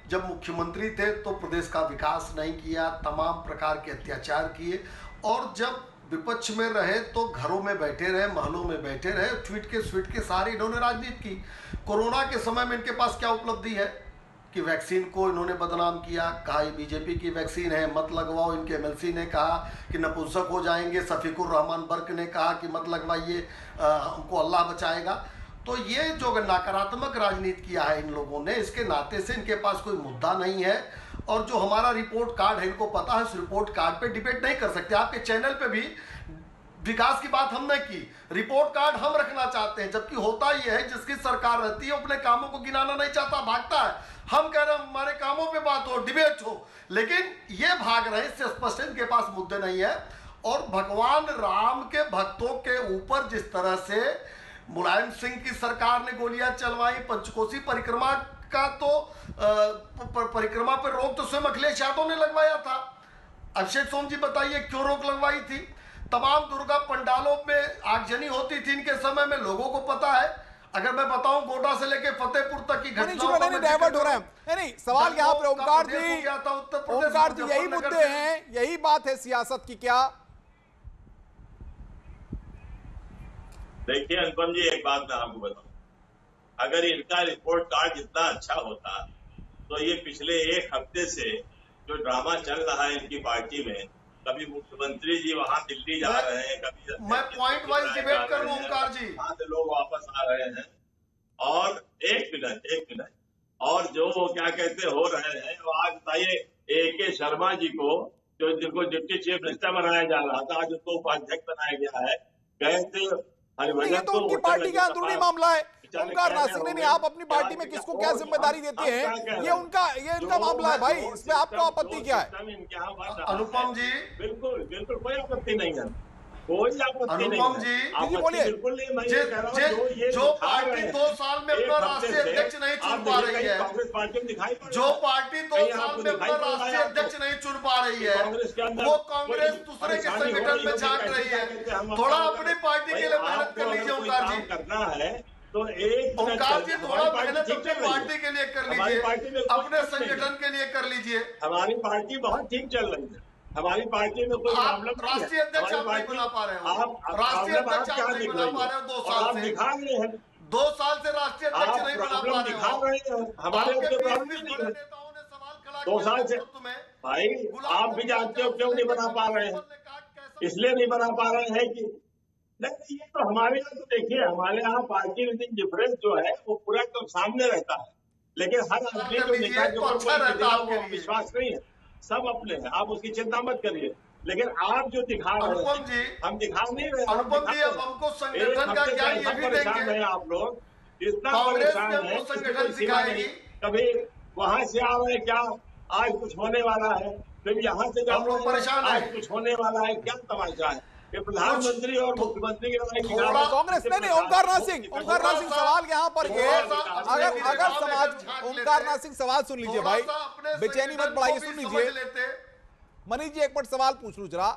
जब मुख्यमंत्री थे तो प्रदेश का विकास नहीं किया, तमाम प्रकार के अत्याचार किए, और जब विपक्ष में रहे तो घरों में बैठे रहे, महलों में बैठे रहे, ट्वीट के सारी इन्होंने राजनीति की। कोरोना के समय में इनके पास क्या उपलब्धि है कि वैक्सीन को इन्होंने बदनाम किया, कहा ये बीजेपी की वैक्सीन है मत लगवाओ। इनके एमएलसी ने कहा कि नपुंसक हो जाएंगे, शफीकुर रहमान बर्क ने कहा कि मत लगवाइए, हमको अल्लाह बचाएगा। तो ये जो नकारात्मक राजनीति किया है इन लोगों ने, इसके नाते से इनके पास कोई मुद्दा नहीं है। और जो हमारा रिपोर्ट कार्ड है, इनको पता है उस रिपोर्ट कार्ड पे डिबेट नहीं कर सकते। आपके चैनल पे भी विकास की बात हमने की, रिपोर्ट कार्ड हम रखना चाहते हैं, जबकि होता ही है जिसकी सरकार रहती है अपने कामों को गिनाना नहीं चाहता, भागता है। हम कह रहे हैं हमारे कामों पे बात हो, डिबेट हो, लेकिन ये भाग रहे हैं, इससे स्पष्ट इनके पास मुद्दे नहीं है। और भगवान राम के भक्तों के ऊपर जिस तरह से मुलायम सिंह की सरकार ने गोलियां चलवाई, पंचकोसी परिक्रमा का तो परिक्रमा पर रोक तो स्वयं अखिलेश यादव ने लगवाया था। अभिषेक सोम जी बताइए क्यों रोक लगवाई थी? तमाम दुर्गा पंडालों में आगजनी होती थी इनके समय में, लोगों को पता है। अगर मैं बताऊं गोड्डा से लेके फतेहपुर तक की घटनाओं नहीं डाइवर्ट हो रहे हैं। नहीं सवाल यहाँ पे ओंकार जी यही मुद्दे हैं, यही बात है सियासत की क्या? देखिए अनुपम जी, एक बात मैं आपको बताऊं, अगर इनका रिपोर्ट कार्ड इतना अच्छा होता तो ये पिछले एक हफ्ते से जो ड्रामा चल रहा है इनकी पार्टी में, कभी मुख्यमंत्री जी वहां दिल्ली जा रहे हैं, कभी मैं पॉइंट वाइज डिबेट कर लूं ओंकार जी, वहां से लोग वापस आ रहे हैं। और एक मिनट और जो क्या कहते हो रहे हैं, वो आज बताइए AK शर्मा जी को, जो जिनको डिप्टी चीफ मिनिस्टर बनाया जा रहा था, आज उनको उपाध्यक्ष बनाया गया है, गए थे ये तो उनकी पार्टी का अंदरूनी मामला है। ओंकार नासिक ने नहीं, आप अपनी पार्टी में किसको क्या जिम्मेदारी देते हैं, ये इनका मामला है भाई, इसमें आपको आपत्ति क्या है? अनुपम जी बिल्कुल कोई आपत्ति नहीं है, कोई आपत्ति नहीं। अनुपम जी बोलिए। बिल्कुल नहीं, मैं ये कह रहा हूं जो पार्टी 2 साल में अपना राष्ट्रीय अध्यक्ष नहीं चुन पा रही है, कांग्रेस पार्टी में दिखाई पड़ जो पार्टी 2 साल में अपना राष्ट्रीय अध्यक्ष नहीं चुन पा रही है, वो कांग्रेस दूसरे के संगठन में झांक रही है। थोड़ा अपनी पार्टी के लिए मेहनत कर लीजिए ओंकार जी, करना है तो एक ओंकार जी थोड़ा मेहनत अपनी पार्टी के लिए कर लीजिए, अपने संगठन के लिए कर लीजिए। हमारी पार्टी बहुत ठीक चल रही है, हमारी पार्टी में कोई प्रॉब्लम नहीं है। राष्ट्रीय अध्यक्ष आप नहीं बना पा रहे हो, राष्ट्रीय अध्यक्ष आप नहीं बना पा रहे हो 2 साल से, दिखा रहे हैं 2 साल से राष्ट्रीय अध्यक्ष नहीं बना पा रहे दिखा हो। रहे हैं, हमारे आपके प्रॉब्लम 20 नहीं बड़े है। नेताओं ने सवाल खड़ा 2 किया साल से तुम्हें, भाई आप भी जानते हो क्यों नहीं बना पा रहे हैं, इसलिए नहीं बना पा रहे हैं कि नहीं, ये तो हमारे यहाँ तो देखिए, हमारे यहाँ पार्टी विदिन डिफरेंस जो है वो पूरा एकदम सामने रहता है, लेकिन हर आदमी को नेता के ऊपर कोई विश्वास नहीं है, सब अपने हैं, आप उसकी चिंता मत करिए। लेकिन आप जो दिखा रहे हैं, हम दिखा नहीं रहे। अनुपम जी अब हमको संगठन का क्या ये भी देंगे, आप लोग इतना कांग्रेस परेशान है, संगठन सिखाएगी, कभी वहां से आ रहे क्या आज कुछ होने वाला है, फिर यहाँ से हम लोग परेशान आज हैं, कुछ होने वाला है, क्या तमाशा है? प्रधानमंत्री और मुख्यमंत्री की लड़ाई कांग्रेस नहीं, ओंकार नाथ सिंह सवाल यहाँ पर ये, अगर समाज, ओंकार नाथ सिंह सवाल सुन लीजिए भाई, बेचैनी मत बढ़ाइए, सुन लीजिए। मनीष जी एक मिनट सवाल पूछ लूं जरा,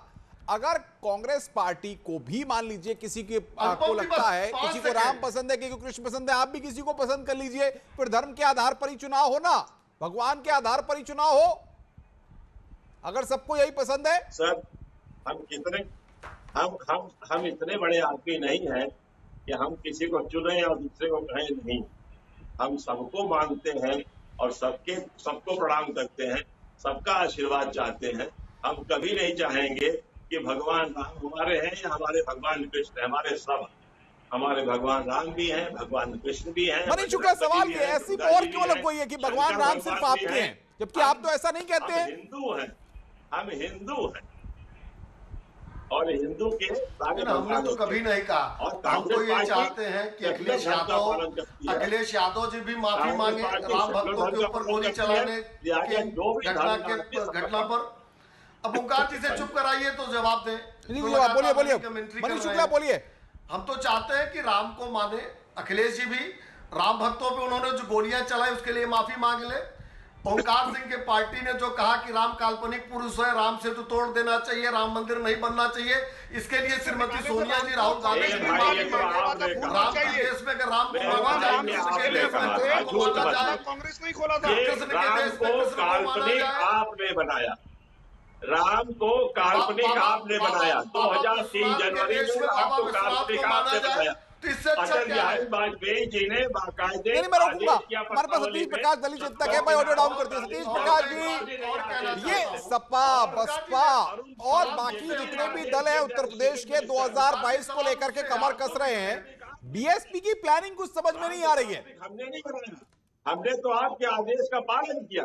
अगर कांग्रेस पार्टी को भी मान लीजिए किसी के को लगता है, किसी को राम पसंद है, किसी को कृष्ण पसंद है, आप भी किसी को पसंद कर लीजिए, फिर धर्म के आधार पर ही चुनाव हो ना, भगवान के आधार पर ही चुनाव हो, अगर सबको यही पसंद है। सर हम इतने बड़े आदमी नहीं हैं कि हम किसी को चुने और दूसरे को कहें नहीं, हम सबको मानते हैं और सबको प्रणाम करते हैं, सबका आशीर्वाद चाहते हैं। हम कभी नहीं चाहेंगे कि भगवान राम हमारे हैं या हमारे भगवान कृष्ण, हमारे सब, हमारे भगवान राम भी हैं, भगवान कृष्ण भी हैं। मनीष शुक्ला सवाल ये ऐसी और क्यों लग गई है कि भगवान राम सिर्फ आपके हैं, जबकि आप तो ऐसा नहीं कहते हैं। हम हिंदू हैं और हिंदू के हमने तो कभी नहीं कहा, हम तो ये चाहते हैं कि अखिलेश यादव जी भी माफी मांगे राम भक्तों के ऊपर गोली चलाने के घटना पर। अब ओंकार जी से चुप कराइए तो जवाब दें। बोलिए मनीष शुक्ला बोलिए। हम तो चाहते हैं कि राम को माने, अखिलेश जी भी राम भक्तों पे उन्होंने जो गोलियां चलाई उसके लिए माफी मांग ले, ओंकार सिंह के पार्टी ने जो कहा कि राम काल्पनिक पुरुष है, राम सेतु तोड़ देना चाहिए, राम मंदिर नहीं बनना चाहिए, इसके लिए श्रीमती सोनिया जी, राहुल गांधी जी राम के देश में अगर राम कांग्रेस नहीं खोला था। काल्पनिक आपने बनाया, राम को काल्पनिक आपने बनाया। 2003 जनवरी में आपको काल्पनिक आपने बनाया। अटल बिहारी वाजपेयी जी ने बाकायदे मैं रोकूंगा, हमारे पास सतीश प्रकाश दलित चिंतक है भाई, ऑडियो डाउन करते हैं। सतीश प्रकाश जी, ये सपा बसपा और बाकी जितने भी दल हैं उत्तर प्रदेश के 2022 को लेकर के कमर कस रहे हैं, बीएसपी की प्लानिंग कुछ समझ में नहीं आ रही है। हमने नहीं बनाया, हमने तो आपके आदेश का पालन किया।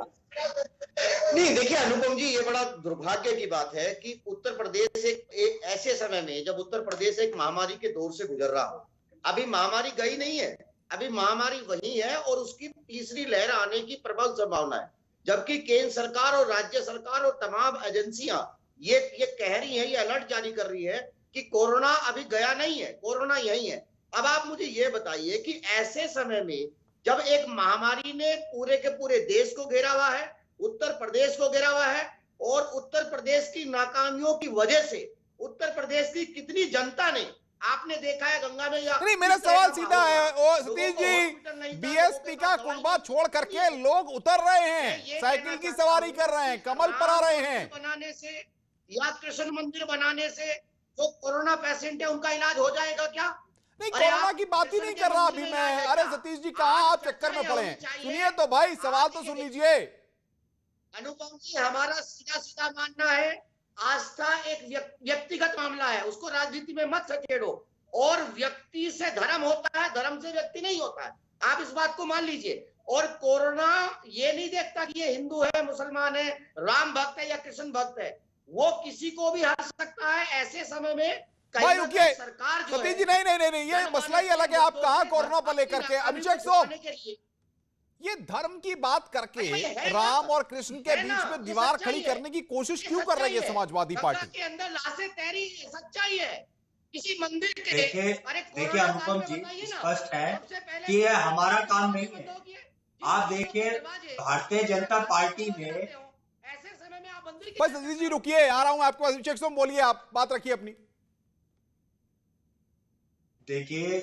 नहीं, देखिए अनुपम जी, ये बड़ा दुर्भाग्य की बात है कि उत्तर प्रदेश एक ऐसे समय में जब उत्तर प्रदेश एक महामारी के दौर से गुजर रहा हो, अभी महामारी गई नहीं है, अभी महामारी वही है और उसकी तीसरी लहर आने की प्रबल संभावना है, जबकि केंद्र सरकार और राज्य सरकार और तमाम एजेंसियां ये कह रही हैं, ये अलर्ट जारी कर रही है कि कोरोना अभी गया नहीं है, कोरोना यही है। अब आप मुझे ये बताइए कि ऐसे समय में जब एक महामारी ने पूरे के पूरे देश को घेरा हुआ है, उत्तर प्रदेश को घेरा हुआ है, और उत्तर प्रदेश की नाकामियों की वजह से उत्तर प्रदेश की कितनी जनता ने, आपने देखा है गंगा में या नहीं, मेरा सवाल सीधा है ओ सतीश जी, बीएसपी का कुंभा छोड़ करके लोग उतर रहे हैं, साइकिल की सवारी कर रहे हैं, कमल पर आ रहे हैं। बनाने से या कृष्ण मंदिर बनाने से जो कोरोना पेशेंट है उनका इलाज हो जाएगा क्या? नहीं, कोरोना की बात ही नहीं कर रहा अभी मैं। अरे सतीश जी, कहां आप चक्कर में पड़े हैं? सुनिए तो भाई, सवाल तो सुन लीजिए। अनुपम जी, हमारा सीधा सीधा मानना है, आस्था एक व्यक्तिगत मामला है, उसको राजनीति में मत सकेड़ो। और व्यक्ति से धर्म होता है, धर्म से व्यक्ति नहीं होता है, आप इस बात को मान लीजिए। और कोरोना ये नहीं देखता कि ये हिंदू है, मुसलमान है, राम भक्त है या कृष्ण भक्त है, वो किसी को भी हरा सकता है। ऐसे समय में भाई रुकिए सरकार जो सतीश जी, नहीं, ये मसला ही अलग है। आप कहां कोरोना पर लेकर के अभिषेक सोम, ये धर्म की बात करके राम और कृष्ण के बीच में दीवार खड़ी करने की कोशिश क्यों कर रही है समाजवादी पार्टी? के अंदर लाशें तैरी, सच्चाई है किसी मंदिर के। देखिए अनुपम जी, स्पष्ट है कि ये हमारा काम नहीं है। आप देखिए, भारतीय जनता पार्टी ने ऐसे समय में आप मंदिर, बस सतीश जी रुकिए, आ रहा हूं आपके पास। अभिषेक सोम बोलिए, आप बात रखिए अपनी। देखिए,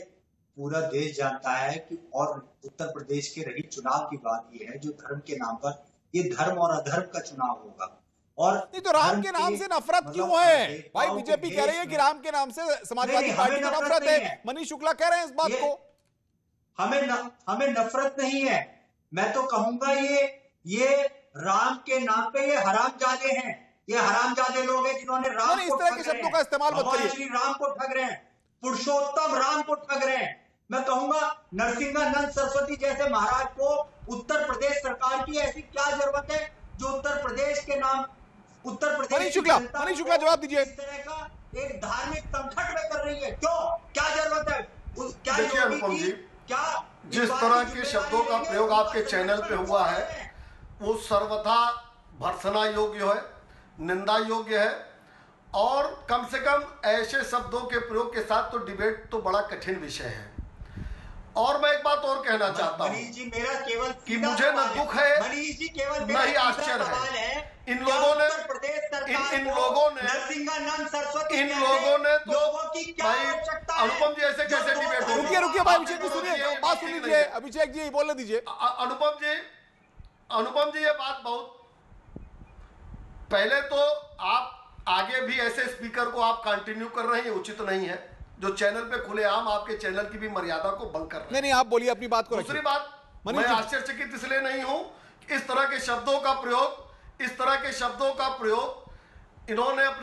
पूरा देश जानता है कि, और उत्तर प्रदेश के रही चुनाव की बात ये है, जो धर्म के नाम पर, ये धर्म और अधर्म का चुनाव होगा। और नहीं तो राम के नाम से नफरत क्यों है भाई? बीजेपी कह रही है कि राम के नाम से समाजवादी पार्टी को नफरत है, मनीष शुक्ला कह रहे हैं इस बात को। हमें नफरत नहीं है, मैं तो कहूंगा ये राम के नाम पे ये हरामजादे हैं, ये हरामजादे लोग हैं जिन्होंने राम को, इस तरह के शब्दों का इस्तेमाल मत करिए। श्री राम को ठग रहे हैं, पुरुषोत्तम राम को ठग रहे हैं। मैं कहूंगा नरसिंहानंद सरस्वती जैसे महाराज को उत्तर प्रदेश सरकार की ऐसी क्या जरूरत है जो उत्तर प्रदेश के नाम, उत्तर प्रदेश मनीष शुक्ला जवाब दीजिए। इस तरह का एक धार्मिक संकट में कर रही है, क्यों, क्या जरूरत है? क्या देखिए अनुपम जी, जिस तरह के शब्दों का प्रयोग आपके चैनल पे हुआ है वो सर्वथा भर्त्सना योग्य है, निंदा योग्य है, और कम से कम ऐसे शब्दों के प्रयोग के साथ तो डिबेट तो बड़ा कठिन विषय है। और मैं एक बात और कहना चाहता हूं जी, मेरा केवल कि मुझे न दुख है मनीष जी, केवल न ही आश्चर्य है। इन लोगों ने नरसिंहानंद सरस्वती, इन लोगों ने तो लोगों की क्या भाई आवश्यकता है? अनुपम जी ऐसे कैसे डिबेट हो? रुकिए भाई, अभिषेक जी सुनिए, बात सुन लीजिए, अभिषेक जी बोलने दीजिए। अनुपम जी ये बात बहुत, पहले तो आप आगे भी ऐसे स्पीकर को आप कंटिन्यू कर रहे हैं, उचित नहीं है। जो चैनल पे खुलेआम आपके चैनल की भी मर्यादा को भंग कर रहे हैं। नहीं, आप बोलिए अपनी बात को। दूसरी बात, मैं आश्चर्यचकित इसलिए नहीं हूं कि इस तरह के शब्दों का प्रयोग इन्होंने अपने